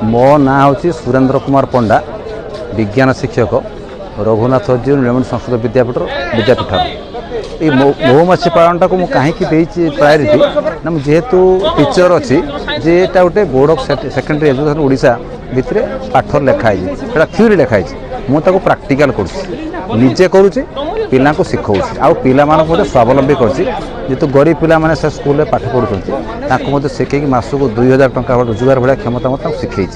मो ना हूँ सुरेंद्र कुमार पंडा विज्ञान शिक्षक रघुनाथ जी नीलमणि संस्कृत विद्यापीठ ये महुमाछी पालन टाक कहीं प्रायोरीटी ना जेहेतु टीचर अच्छी जेटा गोटे board of secondary education Odisha भितर पाठर लिखाई थ्योरी लिखाई मुझे प्राक्टिकल करजे करुच्ची पिला शिखाऊँ आउ पिला स्वावलंबी करेतु गरीब पिला माने से स्कूल पाठ पढ़ुं शिखे मासक 2000 टंका रोजगार भाया क्षमता शिखई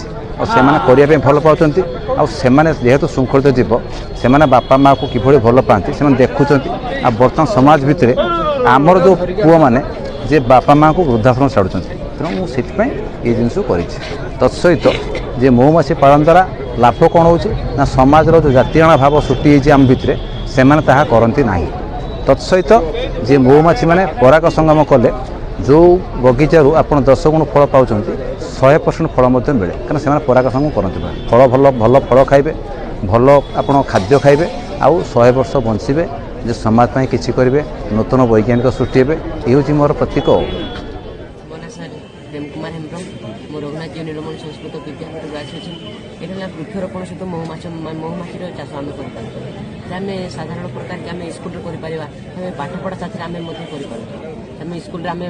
और से भल पाँच जेहेतु श्रृंखलित जीव से बापा माँ को किभली भल पाती से देखुं आ बर्तमान समाज भितर आमर जो पुआ मैंने जे बापा माँ को वृद्धाश्रम छाड़ुं तेणु मुझे ये जिनस कर तत्सहित जे महुमाछी पालन द्वारा लाभ कौन हो समाज जो जातीयणा भाव सृष्टि आम भितर से करती ना तत्सहित जे महुमाछी मैंने पराग संगम कले जो बगीचारू आप 10 गुण फल पाँच 100% फल मिले कहीं पराग संगम करते फल भल फल खाइबे भल आप खाद्य खाइबे आउ 100 वर्ष बंचे जे समाज किसी करेंगे नूतन वैज्ञानिक सृष्टि हे ये मोर प्रतीक। कुमार हेम्ब्रम मो रघुनाथ जी नीलमणि संस्कृत विद्यापीठ आसी ये वृक्षरोपण सहित महुमाछीर चाष आम करें साधारण प्रकार के आम स्कूल कर पाठपढ़ा साथी आम करें स्कूल आम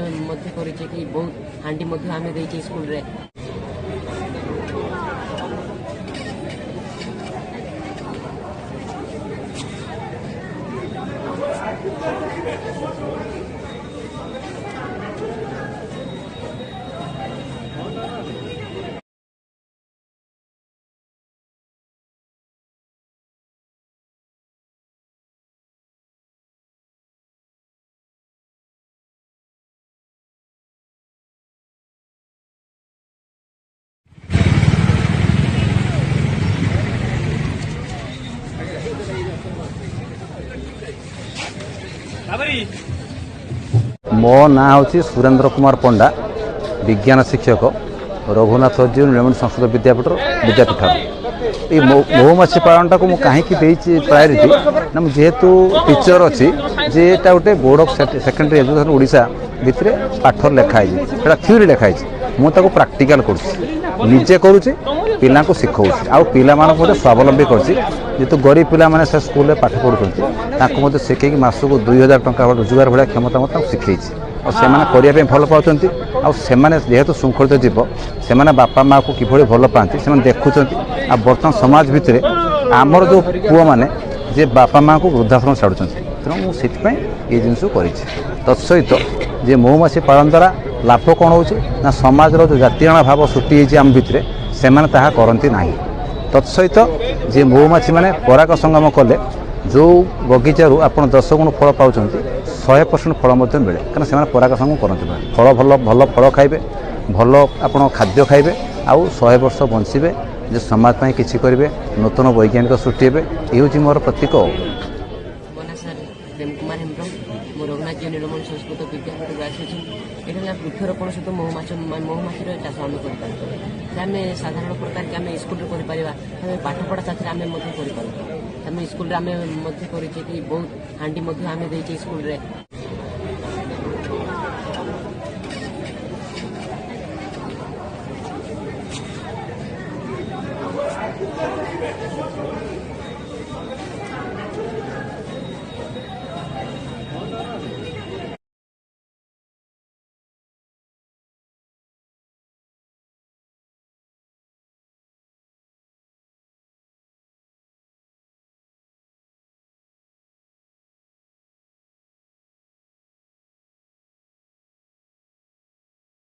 करे कि बहुत हांडी आम दे स्कूल मो ना हूँ सुरेंद्र कुमार पंडा विज्ञान शिक्षक रघुनाथ जी नीलमणि संस्कृत विद्यापीठ ये महुमाछी पालन टाक कहीं प्रायोरीटी ना जेहेतु टीचर अच्छी जेटा गोटे board of secondary education Odisha भितर पाठर लिखाई थ्योरी लिखाई मुझे प्राक्टिकल करजे करुच्ची पिला शिखाऊँ आउ पिला स्वावलंबी करेतु गरीब पिला माने से स्कूल पाठ पढ़ुं शिखे मासक 2000 टंका रोजगार भाया क्षमता शिखई और से भल पाँच जेहेतु श्रृंखलित जीव से बापा माँ को किभली भल पाती से देखुं आ बर्तमान समाज भितर आमर जो पुआ मैंने जे बापा माँ को वृद्धाश्रम छाड़ुं तेणु मुझे ये जिनस कर तत्सहित जे महुमाछी पालन द्वारा लाभ कौन हो समाज जो जातीयणा भाव सृष्टि आम भितर से करती ना तत्सहित जे महुमाछी मैंने पराग संगम कले जो बगीचारू आप 10 गुण फल पाँच 100% फल मिले कहीं पराग संगम करते फल भल फल खाइबे भल आप खाद्य खाइबे आउ 100 वर्ष बंचे जे समाज किसी करेंगे नूतन वैज्ञानिक सृष्टि हे ये मोर प्रतीक। कुमार हेम्ब्रम मो रघुनाथ जी नीलमणि संस्कृत विद्यापीठ आसी ये वृक्षरोपण सहित महुमाछीर चाष आम करें साधारण प्रकार के आम स्कूल कर पाठपढ़ा साथी आम करें स्कूल आम करे कि बहुत हांडी आम दे स्कूल